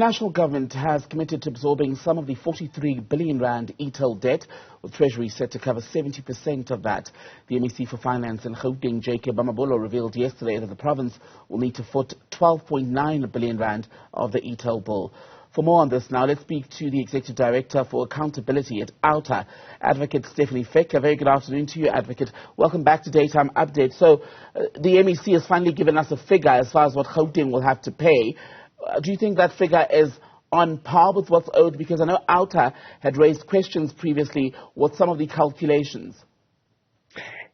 National government has committed to absorbing some of the 43 billion rand e-toll debt, with Treasury set to cover 70% of that. The MEC for Finance in Gauteng, Mamabolo, revealed yesterday that the province will need to foot 12.9 billion rand of the e-toll bill. For more on this now, let's speak to the Executive Director for Accountability at OUTA, Advocate Stefanie Fick. A very good afternoon to you, Advocate. Welcome back to Daytime Update. So, the MEC has finally given us a figure as far as what Gauteng will have to pay. Do you think that figure is on par with what's owed? Because I know OUTA had raised questions previously with some of the calculations.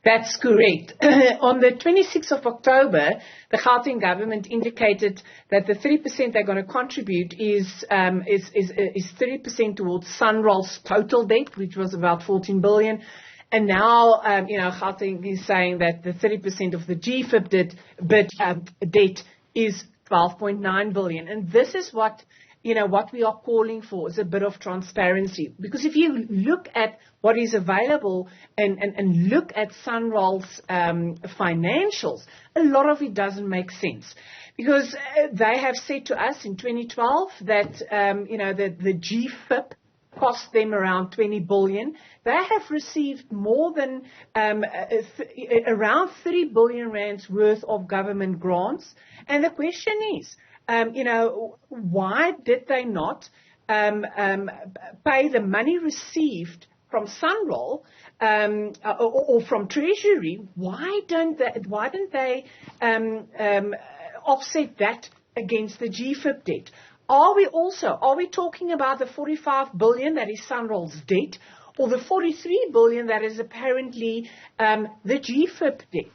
That's correct. On the 26th of October, the Gauteng government indicated that the 3% they're going to contribute is 30% towards SANRAL's total debt, which was about 14 billion. And now, Gauteng is saying that the 30% of the GFIP debt is 12.9 billion. And this is what we are calling for, is a bit of transparency. Because if you look at what is available and look at SANRAL's financials, a lot of it doesn't make sense. Because they have said to us in 2012 that, that the GFIP cost them around 20 billion. They have received more than around 30 billion rands worth of government grants. And the question is, why did they not pay the money received from SANRAL or from Treasury? Why didn't they offset that against the GFIP debt? Are we talking about the 45 billion that is SANRAL's debt, or the 43 billion that is apparently the GFIP debt?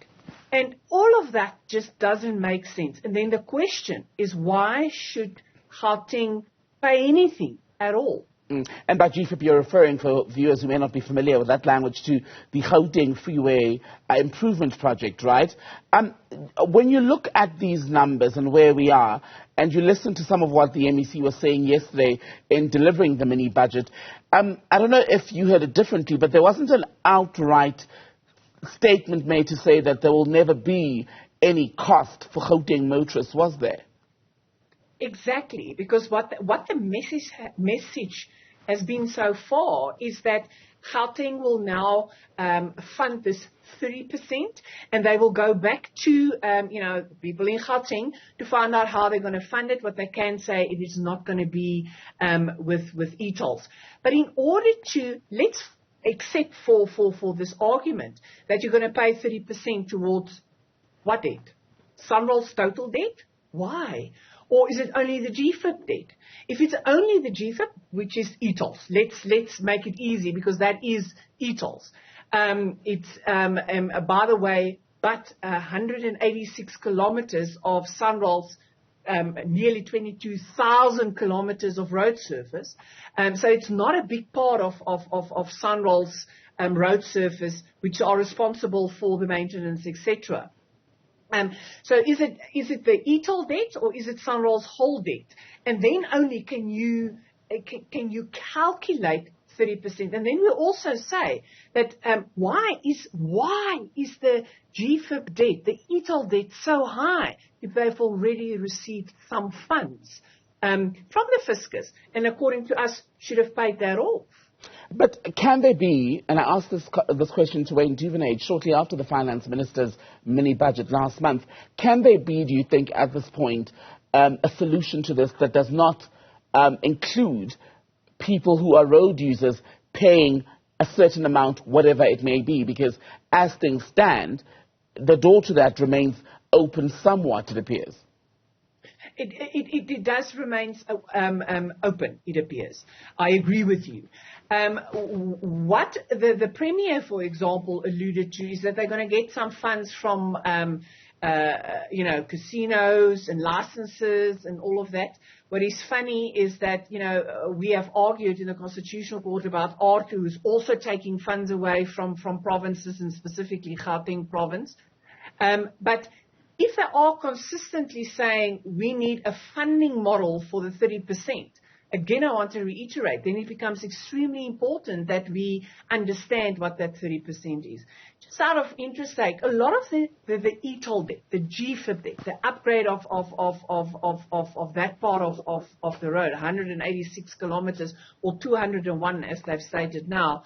And all of that just doesn't make sense. And then the question is, why should Gauteng pay anything at all? And by GFIP, you're referring, for viewers who may not be familiar with that language, to the Gauteng Freeway Improvement Project, right? When you look at these numbers and where we are, and you listen to some of what the MEC was saying yesterday in delivering the mini-budget, I don't know if you heard it differently, but there wasn't an outright statement made to say that there will never be any cost for Gauteng motorists, was there? Exactly, because what the message has been so far is that Gauteng will now fund this 30%, and they will go back to people in Gauteng to find out how they're going to fund it. What they can say, it is not going to be with e-tolls. But in order to, let's accept for this argument that you're going to pay 30% towards what debt? SANRAL's total debt? Why? Or is it only the GFIP debt? If it's only the GFIP, which is e-tolls, let's make it easy, because that is e-tolls. It's by the way, but 186 kilometers of SANRAL's nearly 22,000 kilometers of road surface. So it's not a big part of SANRAL's road surface, which are responsible for the maintenance, etc. So is it the e-toll debt, or is it SANRAL's whole debt? And then only can you calculate 30%. And then we also say that why is the GFIP debt, the e-toll debt, so high if they've already received some funds from the fiscus, and according to us should have paid that off? But can there be, and I asked this question to Wayne Duvenage shortly after the Finance Minister's mini-budget last month, can there be, do you think, at this point, a solution to this that does not include people who are road users paying a certain amount, whatever it may be? Because as things stand, the door to that remains open somewhat, it appears. It does remain open, it appears. I agree with you. What the Premier, for example, alluded to is that they're going to get some funds from, casinos and licenses and all of that. What is funny is that, we have argued in the Constitutional Court about R43, who's also taking funds away from provinces, and specifically Gauteng province. But if they are consistently saying we need a funding model for the 30%, again, I want to reiterate, then it becomes extremely important that we understand what that 30% is. Just out of interest sake, a lot of the e-toll debt, the GFIP debt, the upgrade of that part of the road, 186 kilometers or 201 as they've stated now,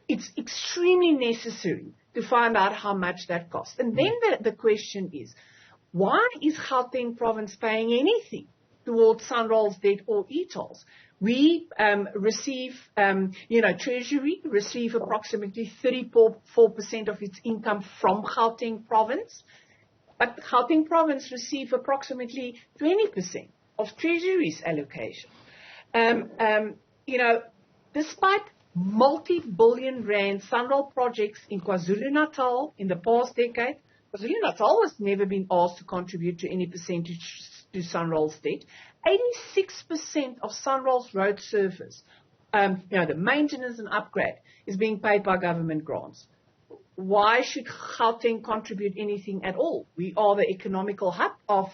it's extremely necessary to find out how much that costs. And then the question is, why is Gauteng province paying anything towards SANRAL's debt or e-tolls? We receive, Treasury receive approximately 34% of its income from Gauteng province, but Gauteng province receive approximately 20% of Treasury's allocation. Despite multi-billion rand SANRAL projects in KwaZulu-Natal in the past decade, KwaZulu-Natal has never been asked to contribute to any percentage to SANRAL's debt. 86% of SANRAL's road surface, the maintenance and upgrade, is being paid by government grants. Why should Gauteng contribute anything at all? We are the economical hub of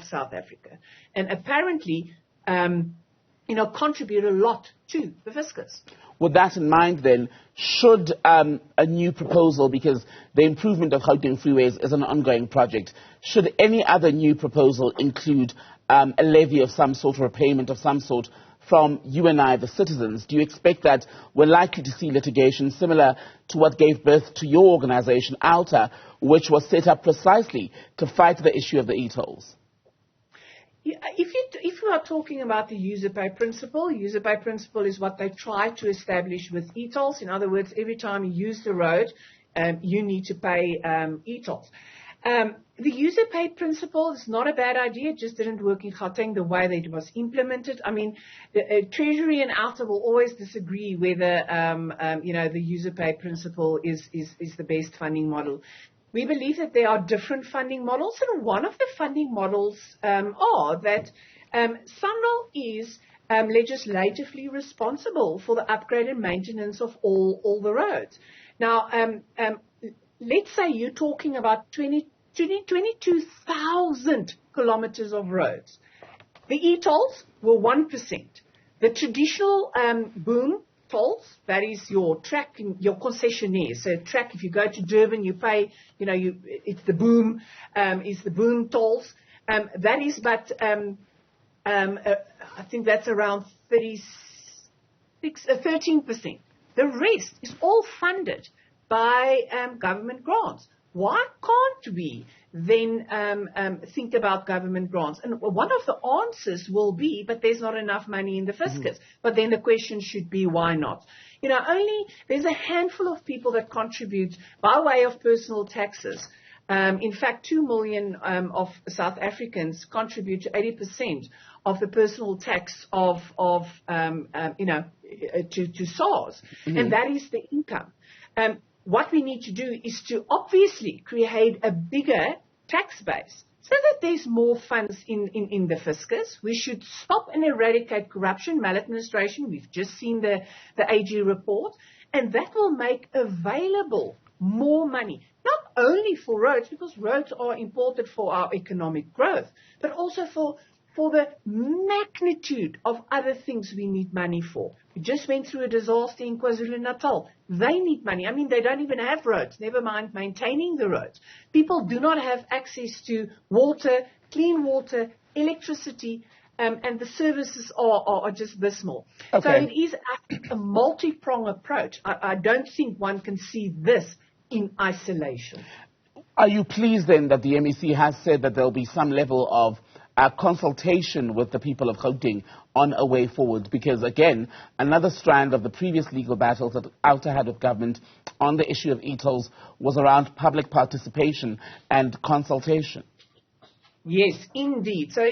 South Africa, and apparently, contribute a lot to the fiscus. With that in mind, then, should a new proposal, because the improvement of Gauteng freeways is an ongoing project, should any other new proposal include a levy of some sort or a payment of some sort from you and I, the citizens? Do you expect that we're likely to see litigation similar to what gave birth to your organization, OUTA, which was set up precisely to fight the issue of the e-tolls? If you are talking about the user pay principle is what they try to establish with e-tolls. In other words, every time you use the road, you need to pay e-tolls. The user pay principle is not a bad idea. It just didn't work in Gauteng the way that it was implemented. I mean, the Treasury and OUTA will always disagree whether the user pay principle is the best funding model. We believe that there are different funding models, and one of the funding models are that SANRAL is legislatively responsible for the upgrade and maintenance of all the roads. Now, let's say you're talking about 22,000 kilometers of roads. The e-tolls were 1%. The traditional boom tolls, that is your track, your concessionaire. So track, if you go to Durban, you pay, it's the boom, is the boom tolls. That is, but I think that's around 13%. The rest is all funded by government grants. Why can't we then think about government grants? And one of the answers will be, but there's not enough money in the fiscus. But then the question should be, why not? There's a handful of people that contribute by way of personal taxes. In fact, 2 million of South Africans contribute to 80% of the personal tax to SARS. And that is the income. What we need to do is to obviously create a bigger tax base so that there's more funds in the fiscus. We should stop and eradicate corruption, maladministration. We've just seen the AG report. And that will make available more money, not only for roads, because roads are important for our economic growth, but also for the magnitude of other things we need money for. We just went through a disaster in KwaZulu-Natal. They need money. I mean, they don't even have roads, never mind maintaining the roads. People do not have access to water, clean water, electricity, and the services are just abysmal. Okay. So it is a multi-pronged approach. I don't think one can see this in isolation. Are you pleased then that the MEC has said that there will be some level of consultation with the people of Gauteng on a way forward? Because, again, another strand of the previous legal battles that OUTA had with government on the issue of e-tolls was around public participation and consultation. Yes, indeed. So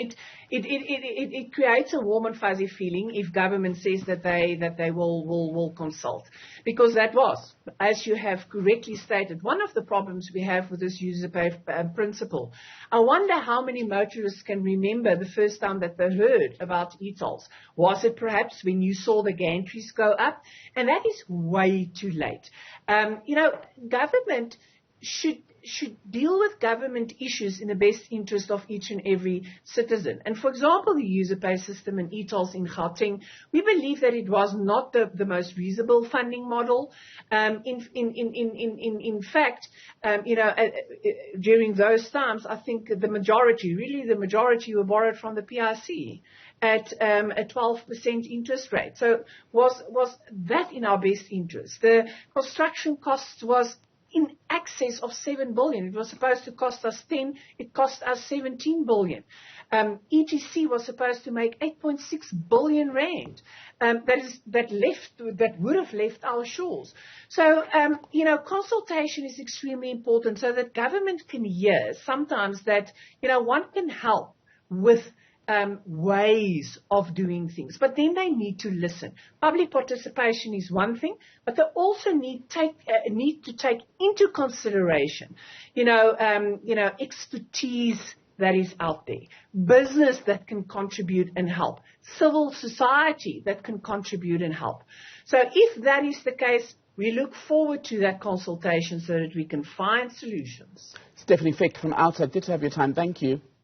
it creates a warm and fuzzy feeling if government says that they will consult, because that was, as you have correctly stated, one of the problems we have with this user pay principle. I wonder how many motorists can remember the first time that they heard about e-tolls. Was it perhaps when you saw the gantries go up? And that is way too late. Government should should deal with government issues in the best interest of each and every citizen. And for example, the user pay system and e-tolls in Gauteng, we believe that it was not the most reasonable funding model. In fact, during those times, I think the majority were borrowed from the PRC at a 12% interest rate. So was that in our best interest? The construction costs was in excess of 7 billion. It was supposed to cost us 10. It cost us 17 billion. ETC was supposed to make 8.6 billion rand. That would have left our shores. So, consultation is extremely important so that government can hear sometimes that, one can help with ways of doing things, but then they need to listen. Public participation is one thing, but they also need to take into consideration, expertise that is out there, business that can contribute and help, civil society that can contribute and help. So if that is the case, we look forward to that consultation so that we can find solutions. Stefanie Fick from OUTA, good to have your time. Thank you.